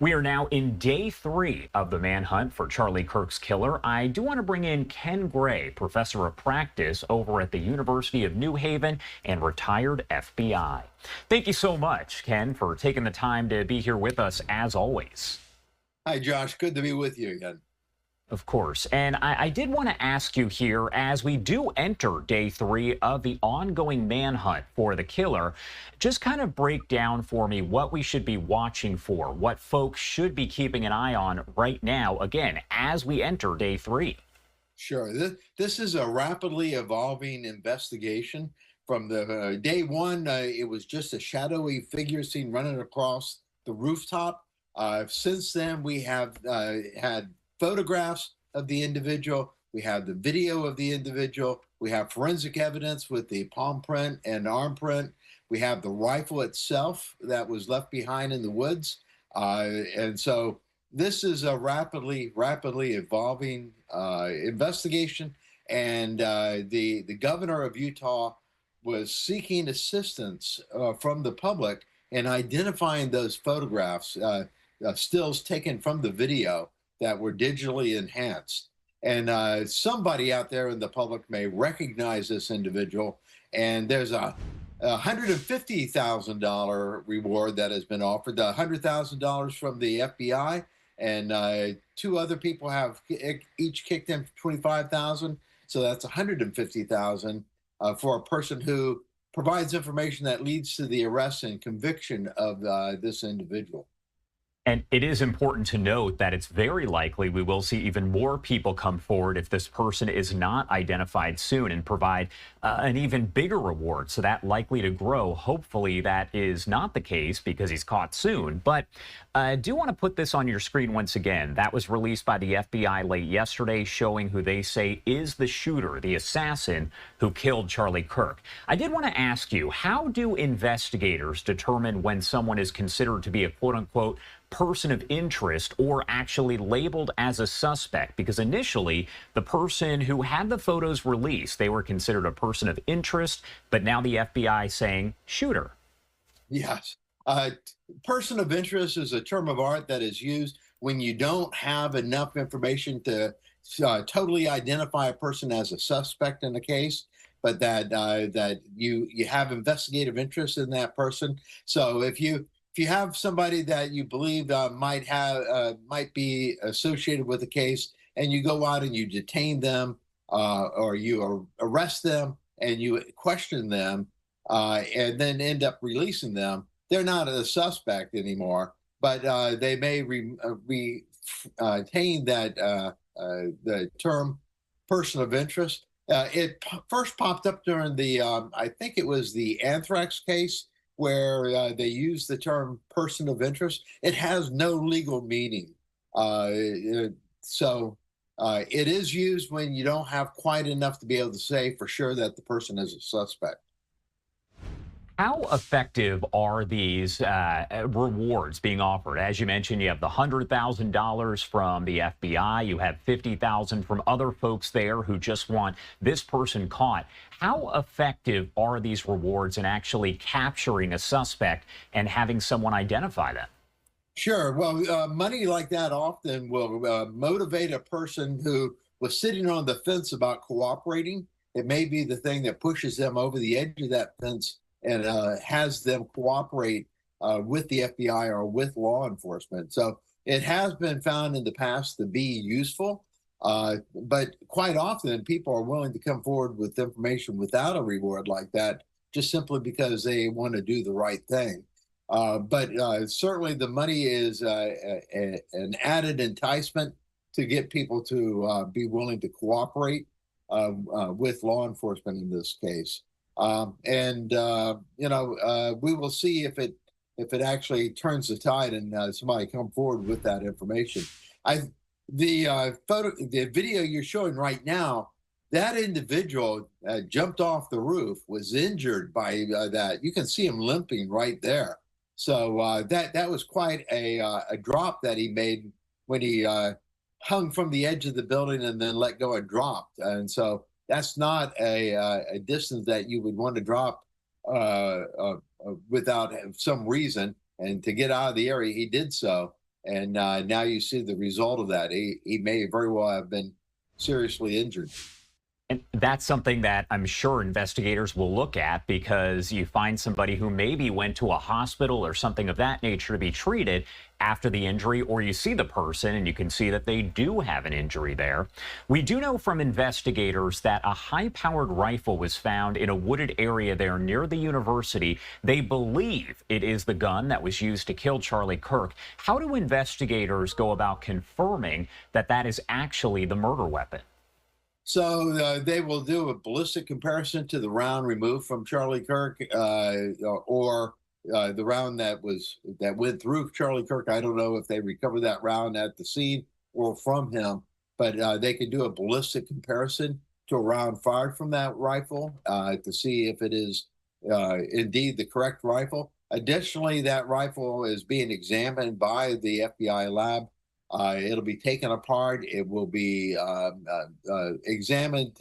We are now in day 3 of the manhunt for Charlie Kirk's killer. I do want to bring in Ken Gray, professor of practice over at the University of New Haven and retired FBI. Thank you so much, Ken, for taking the time to be here with us as always. Hi, Josh. Good to be with you again. Of course. And I did want to ask you here, as we do enter day 3 of the ongoing manhunt for the killer, just kind of break down for me what we should be watching for, what folks should be keeping an eye on right now, again, as we enter day 3. Sure. This is a rapidly evolving investigation. From the day one, it was just a shadowy figure seen running across the rooftop. Since then, we have had photographs of the individual. We have the video of the individual. We have forensic evidence with the palm print and arm print. We have the rifle itself that was left behind in the woods. And so this is a rapidly evolving investigation. And the governor of Utah was seeking assistance from the public in identifying those photographs, stills taken from the video that were digitally enhanced. And somebody out there in the public may recognize this individual. And there's a $150,000 reward that has been offered, $100,000 from the FBI, and two other people have each kicked in $25,000. So that's $150,000 for a person who provides information that leads to the arrest and conviction of this individual. And it is important to note that it's very likely we will see even more people come forward if this person is not identified soon and provide an even bigger reward. So that likely to grow. Hopefully that is not the case because he's caught soon. But I do want to put this on your screen once again. That was released by the FBI late yesterday, showing who they say is the shooter, the assassin who killed Charlie Kirk. I did want to ask you, how do investigators determine when someone is considered to be a quote-unquote person of interest or actually labeled as a suspect? Because initially, the person who had the photos released, they were considered a person of interest, but now the FBI saying shooter. Yes. Person of interest is a term of art that is used when you don't have enough information to totally identify a person as a suspect in a case, but that you have investigative interest in that person. So if you have somebody that you believe might be associated with the case, and you go out and you detain them, or you arrest them and you question them, and then end up releasing them, they're not a suspect anymore. But they may retain that the term person of interest. It first popped up during the I think it was the anthrax case, where they use the term person of interest. It has no legal meaning. So it is used when you don't have quite enough to be able to say for sure that the person is a suspect. How effective are these rewards being offered? As you mentioned, you have the $100,000 from the FBI. You have $50,000 from other folks there who just want this person caught. How effective are these rewards in actually capturing a suspect and having someone identify them? Sure. Well, money like that often will motivate a person who was sitting on the fence about cooperating. It may be the thing that pushes them over the edge of that fence and has them cooperate with the FBI or with law enforcement. So it has been found in the past to be useful, but quite often people are willing to come forward with information without a reward like that, just simply because they want to do the right thing. But certainly the money is an added enticement to get people to be willing to cooperate with law enforcement in this case. We will see if it actually turns the tide and somebody come forward with that information. The video you're showing right now, that individual jumped off the roof, was injured by that. You can see him limping right there. So that was quite a drop that he made when he hung from the edge of the building and then let go and dropped. And so that's not a distance that you would want to drop without some reason. And to get out of the area, he did so. And now you see the result of that. He may very well have been seriously injured. And that's something that I'm sure investigators will look at, because you find somebody who maybe went to a hospital or something of that nature to be treated after the injury, or you see the person and you can see that they do have an injury there. We do know from investigators that a high-powered rifle was found in a wooded area there near the university. They believe it is the gun that was used to kill Charlie Kirk. How do investigators go about confirming that that is actually the murder weapon? So they will do a ballistic comparison to the round removed from Charlie Kirk, or the round that went through Charlie Kirk. I don't know if they recovered that round at the scene or from him, but they can do a ballistic comparison to a round fired from that rifle to see if it is indeed the correct rifle. Additionally, that rifle is being examined by the FBI lab. It'll be taken apart. It will be examined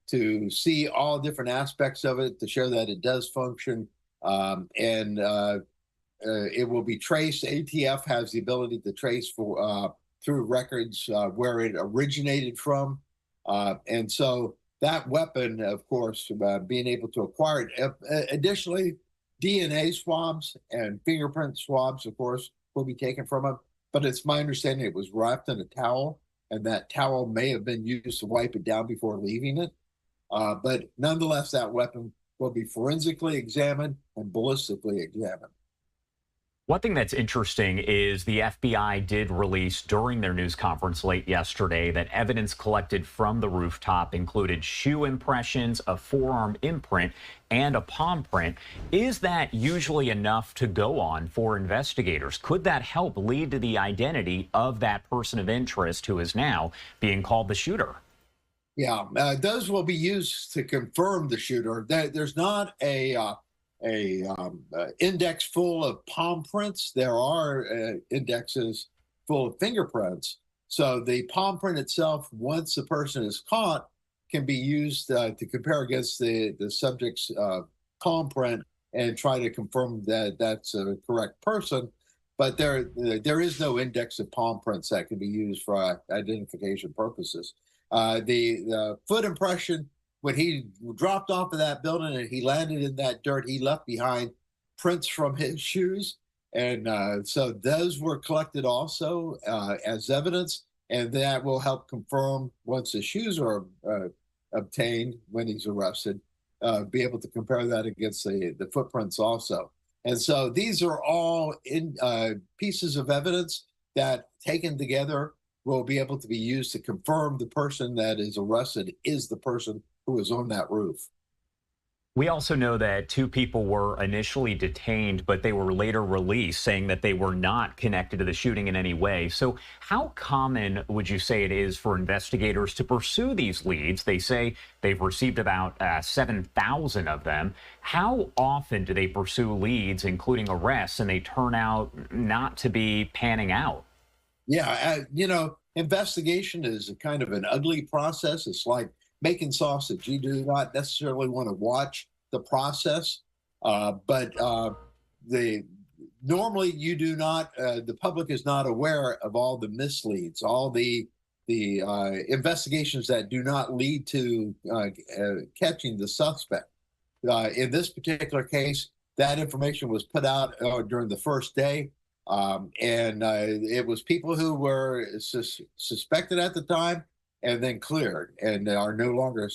to see all different aspects of it to show that it does function, and it will be traced. ATF has the ability to trace for through records where it originated from, and so that weapon, of course, being able to acquire it. Additionally, DNA swabs and fingerprint swabs, of course, will be taken from it. But it's my understanding it was wrapped in a towel, and that towel may have been used to wipe it down before leaving it. But nonetheless, that weapon will be forensically examined and ballistically examined. One thing that's interesting is the FBI did release during their news conference late yesterday that evidence collected from the rooftop included shoe impressions, a forearm imprint, and a palm print. Is that usually enough to go on for investigators? Could that help lead to the identity of that person of interest who is now being called the shooter? Yeah, those will be used to confirm the shooter. There's not a index full of palm prints. There are indexes full of fingerprints. So the palm print itself, once the person is caught, can be used to compare against the subject's palm print and try to confirm that that's a correct person. But there is no index of palm prints that can be used for identification purposes. The foot impression, when he dropped off of that building and he landed in that dirt, he left behind prints from his shoes. And so those were collected also as evidence. And that will help confirm, once the shoes are obtained when he's arrested, be able to compare that against the footprints also. And so these are all pieces of evidence that, taken together, will be able to be used to confirm the person that is arrested is the person who was on that roof. We also know that two people were initially detained, but they were later released, saying that they were not connected to the shooting in any way. So how common would you say it is for investigators to pursue these leads? They say they've received about 7,000 of them. How often do they pursue leads, including arrests, and they turn out not to be panning out? Yeah, investigation is a kind of an ugly process. It's like making sausage. You do not necessarily want to watch the process, but normally you do not. The public is not aware of all the misleads, all the investigations that do not lead to catching the suspect. In this particular case, that information was put out during the first day. And it was people who were suspected at the time and then cleared and are no longer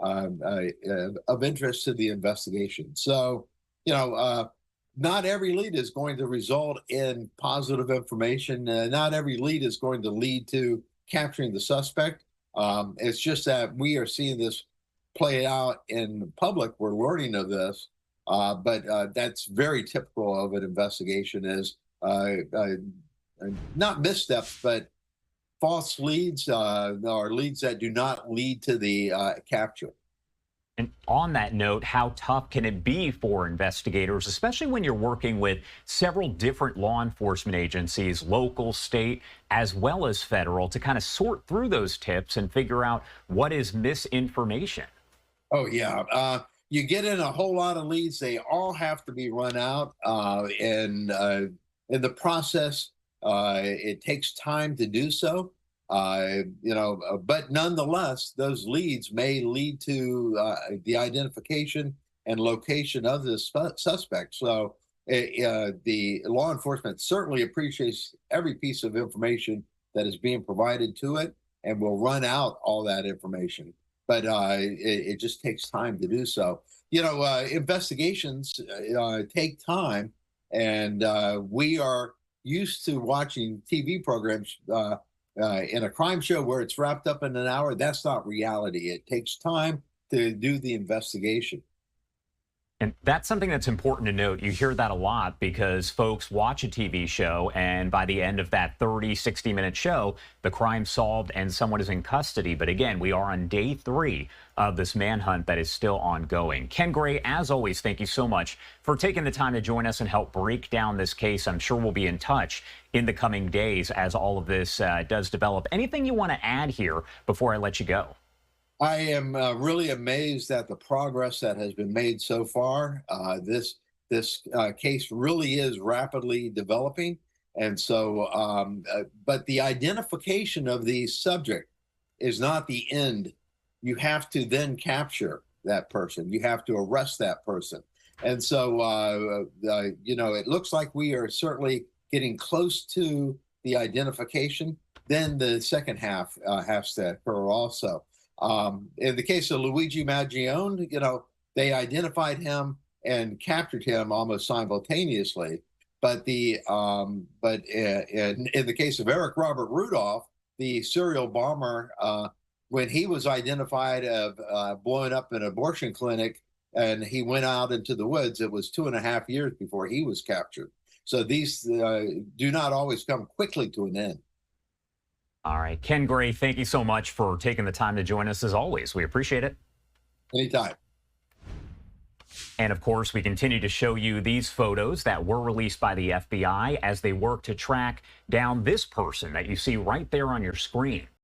of interest to the investigation. So, not every lead is going to result in positive information. Not every lead is going to lead to capturing the suspect. It's just that we are seeing this play out in the public. We're learning of this, but that's very typical of an investigation, is not missteps, but false leads, or leads that do not lead to the capture. And on that note, how tough can it be for investigators, especially when you're working with several different law enforcement agencies, local, state, as well as federal, to kind of sort through those tips and figure out what is misinformation? Oh, yeah. You get in a whole lot of leads. They all have to be run out. And in the process, It takes time to do so. But nonetheless, those leads may lead to the identification and location of the suspect. So the law enforcement certainly appreciates every piece of information that is being provided to it, and will run out all that information. But it just takes time to do so. Investigations take time, and we are used to watching TV programs in a crime show where it's wrapped up in an hour. That's not reality. It takes time to do the investigation. And that's something that's important to note. You hear that a lot because folks watch a TV show, and by the end of that 30, 60-minute show, the crime's solved and someone is in custody. But again, we are on day 3 of this manhunt that is still ongoing. Ken Gray, as always, thank you so much for taking the time to join us and help break down this case. I'm sure we'll be in touch in the coming days as all of this does develop. Anything you want to add here before I let you go? I am really amazed at the progress that has been made so far. This case really is rapidly developing, and so, but the identification of the subject is not the end. You have to then capture that person. You have to arrest that person, and so it looks like we are certainly getting close to the identification. Then the second half has to occur also. In the case of Luigi Maggione, they identified him and captured him almost simultaneously. But in the case of Eric Robert Rudolph, the serial bomber, when he was identified of blowing up an abortion clinic and he went out into the woods, it was 2.5 years before he was captured. So these do not always come quickly to an end. All right. Ken Gray, thank you so much for taking the time to join us as always. We appreciate it. Anytime. And of course, we continue to show you these photos that were released by the FBI as they work to track down this person that you see right there on your screen.